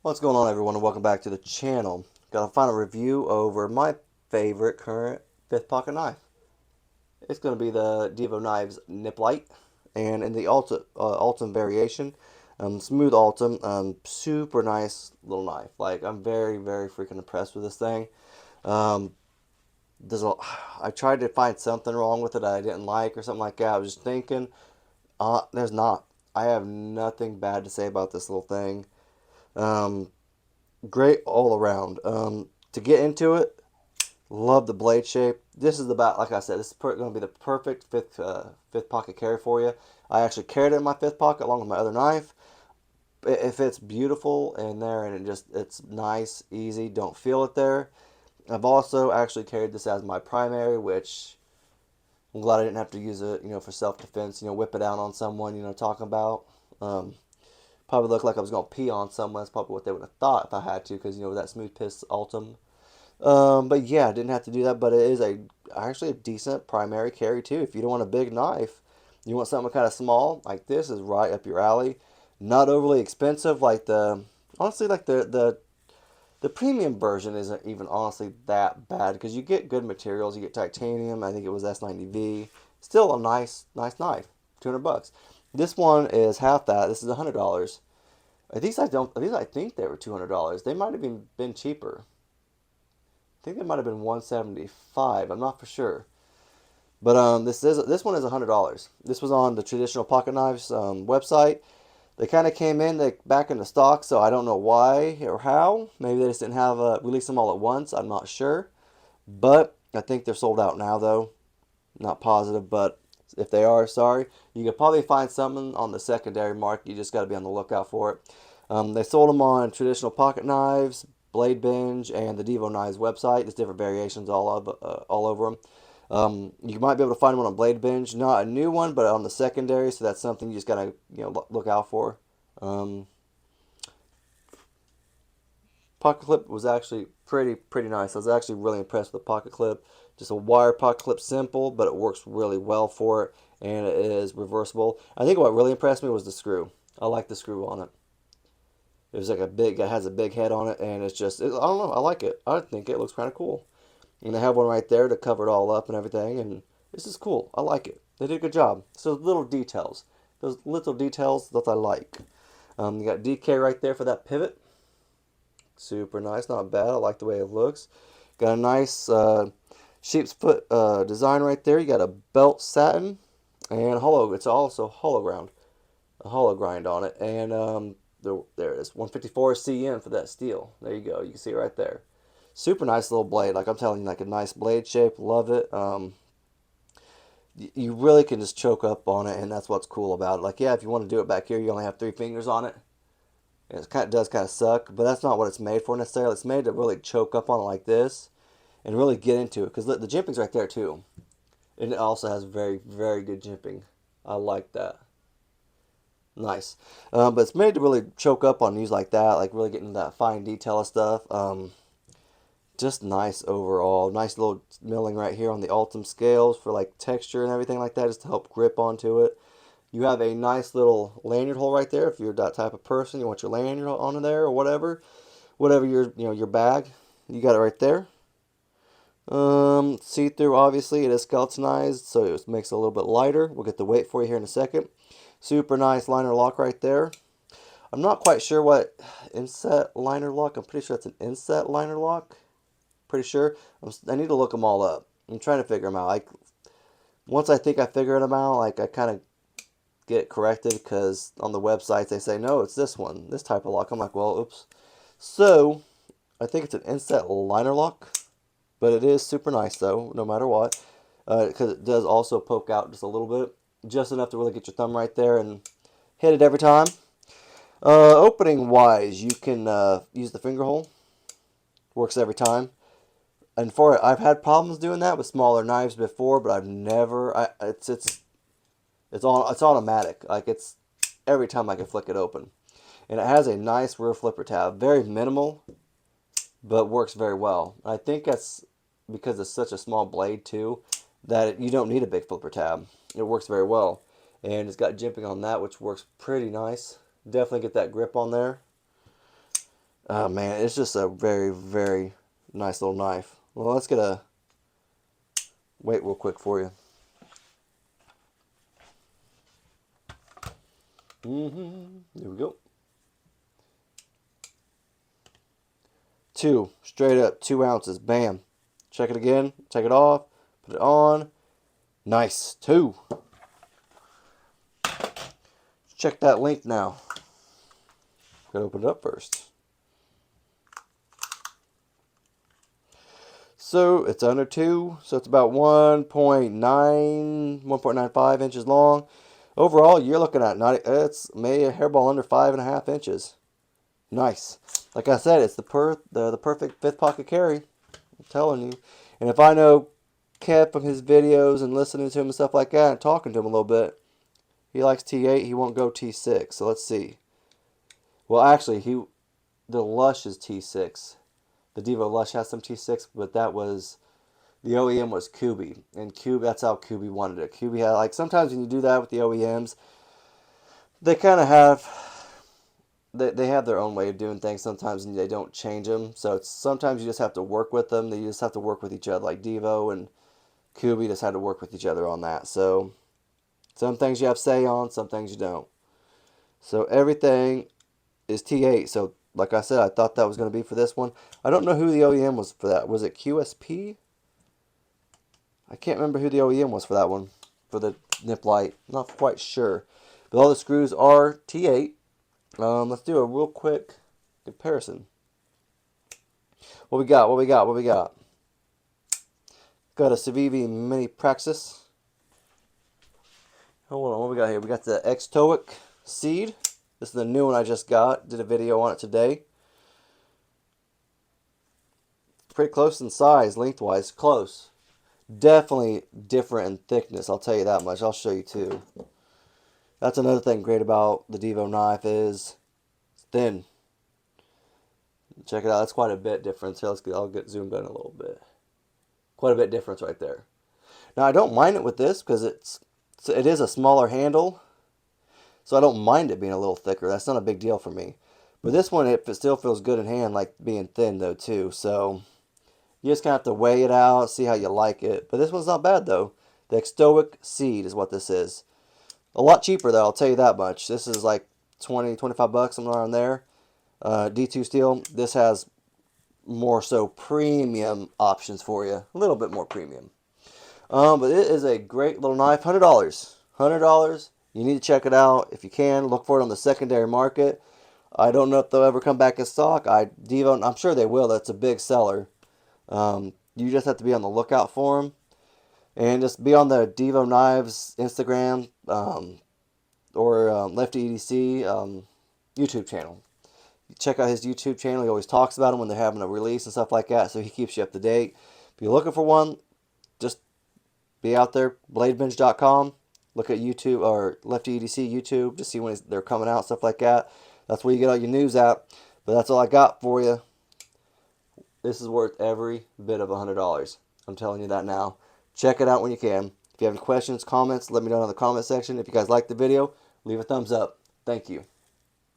What's going on, everyone, and welcome back to the channel. Got a final review over my favorite current fifth pocket knife. It's going to be the Divo Knives Nip Lite, and in the Ultim variation, smooth Ultim, super nice little knife. Like, I'm very, very freaking impressed with this thing. Um, there's a, I tried to find something wrong with it I didn't like or something like that. I was just thinking, there's not. I have nothing bad to say about this little thing. Um, Great all around. To get into it, love the blade shape. This is about, like I said, this is going to be the perfect fifth pocket carry for you. I actually carried it in my fifth pocket along with my other knife. It fits beautiful in there, and it's nice, easy. Don't feel it there. I've also actually carried this as my primary, which I'm glad I didn't have to use it, for self defense. Whip it out on someone. Talking about. Um, Probably looked like I was going to pee on someone. That's probably what they would have thought if I had to, because, that smooth piss Ultim. But yeah, I didn't have to do that, but it is actually a decent primary carry too. If you don't want a big knife, you want something kind of small, like this is right up your alley. Not overly expensive, honestly, like the premium version isn't even honestly that bad, because you get good materials. You get titanium. I think it was S90V. Still a nice knife. 200 bucks. This one is half that. This is $100. At least I think they were $200. They might have been cheaper. I think they might have been 175. I'm not for sure. But this one is $100. This was on the traditional pocket knives website. They kind of came back into stock, so I don't know why or how. Maybe they just didn't have release them all at once. I'm not sure, but I think they're sold out now though. Not positive, but if they are, sorry. You could probably find something on the secondary market. You just got to be on the lookout for it. They sold them on traditional pocket knives, Blade Binge, and the Divo Knives website. There's different variations all over them. You might be able to find one on Blade Binge, not a new one, but on the secondary. So that's something you just gotta look out for. Um, Pocket clip was actually pretty nice. I was actually really impressed with the pocket clip. Just a wire pocket clip, simple, but it works really well for it, and it is reversible. I think what really impressed me was the screw. I like the screw on it. It was like it has a big head on it, and I don't know, I like it. I think it looks kind of cool. And they have one right there to cover it all up and everything, and this is cool. I like it. They did a good job. So those little details that I like. You got DK right there for that pivot. Super nice, not bad. I like the way it looks. Got a nice sheep's foot design right there. You got a belt satin and hollow. It's also hollow ground, a hollow grind on it, and there it is, 154 cm for that steel. There you go. You can see it right there. Super nice little blade. Like I'm telling you, like a nice blade shape. Love it. You really can just choke up on it, and that's what's cool about it. Like, yeah, if you want to do it back here, you only have 3 fingers on it. Does kind of suck, but that's not what it's made for necessarily. It's made to really choke up on it like this and really get into it, because the jimping's right there too. And it also has very, very good jimping. I like that. Nice. But it's made to really choke up on these like that, like really getting that fine detail of stuff. Just nice overall. Nice little milling right here on the Ultim scales for like texture and everything like that, just to help grip onto it. You have a nice little lanyard hole right there if you're that type of person. You want your lanyard on there or whatever. Whatever your bag. You got it right there. See-through, obviously. It is skeletonized, so it makes it a little bit lighter. We'll get the weight for you here in a second. Super nice liner lock right there. I'm not quite sure what inset liner lock. I'm pretty sure it's an inset liner lock. Pretty sure. I need to look them all up. I'm trying to figure them out. Once I think I figured them out, I kind of get it corrected, because on the websites they say, no, it's this one, this type of lock. I'm like, well, oops. So, I think it's an inset liner lock, but it is super nice though, no matter what, because it does also poke out just a little bit, just enough to really get your thumb right there and hit it every time. Opening wise, you can use the finger hole. Works every time. And for it, I've had problems doing that with smaller knives before, but I've never. It's automatic. Like, it's every time I can flick it open, and it has a nice rear flipper tab. Very minimal, but works very well. I think that's because it's such a small blade too, that you don't need a big flipper tab. It works very well, and it's got jimping on that, which works pretty nice. Definitely get that grip on there. Oh man, it's just a very, very nice little knife. Well, let's get a weight real quick for you. Here we go. 2, straight up, 2 ounces. Bam. Check it again. Take it off. Put it on. Nice. 2. Check that length now. Gotta open it up first. So it's under 2, so it's about 1.95 inches long. Overall, you're looking at it's maybe a hairball under 5.5 inches. Nice. Like I said, it's the perfect 5th pocket carry. I'm telling you. And if I know Kev from his videos and listening to him and stuff like that and talking to him a little bit, he likes T8. He won't go T6. So let's see. Well, actually, the Lush is T6. The Divo Lush has some T6, but that was, the OEM was Kubi. And that's how Kubi wanted it. Kubi had, like, sometimes when you do that with the OEMs, they kind of have, they have their own way of doing things sometimes, and they don't change them. So sometimes you just have to work with them. You just have to work with each other. Like Divo and Kubi just had to work with each other on that. So some things you have say on, some things you don't. So everything is T8. So like I said, I thought that was going to be for this one. I don't know who the OEM was for that. Was it QSP? I can't remember who the OEM was for that one. For the Nip Lite. Not quite sure. But all the screws are T8. Let's do a real quick comparison. What we got? What we got? What we got? Got a Civivi Mini Praxis. Hold on, what we got here? We got the Extoic Seed. This is the new one I just got. Did a video on it today. Pretty close in size, lengthwise. Close. Definitely different in thickness, I'll tell you that much. I'll show you too. That's another thing great about the Divo knife is it's thin. Check it out. That's quite a bit difference. Here, I'll get zoomed in a little bit. Quite a bit difference right there. Now, I don't mind it with this because it is a smaller handle. So I don't mind it being a little thicker. That's not a big deal for me. But this one, it still feels good in hand, like being thin though too. So you just kind of have to weigh it out, see how you like it. But this one's not bad though. The Extoic Seed is what this is. A lot cheaper though, I'll tell you that much. This is like 20, 25 bucks, somewhere around there. D2 steel. This has more so premium options for you. A little bit more premium. But it is a great little knife. $100. $100. You need to check it out. If you can, look for it on the secondary market. I don't know if they'll ever come back in stock. Divo, I'm sure they will. That's a big seller. You just have to be on the lookout for them. And just be on the Divo Knives Instagram or Lefty EDC YouTube channel. Check out his YouTube channel. He always talks about them when they're having a release and stuff like that. So he keeps you up to date. If you're looking for one, just be out there. Bladebinge.com. Look at YouTube or Lefty EDC YouTube to see when they're coming out, stuff like that. That's where you get all your news at. But that's all I got for you. This is worth every bit of $100. I'm telling you that now. Check it out when you can. If you have any questions, comments, let me know in the comment section. If you guys like the video, leave a thumbs up. Thank you.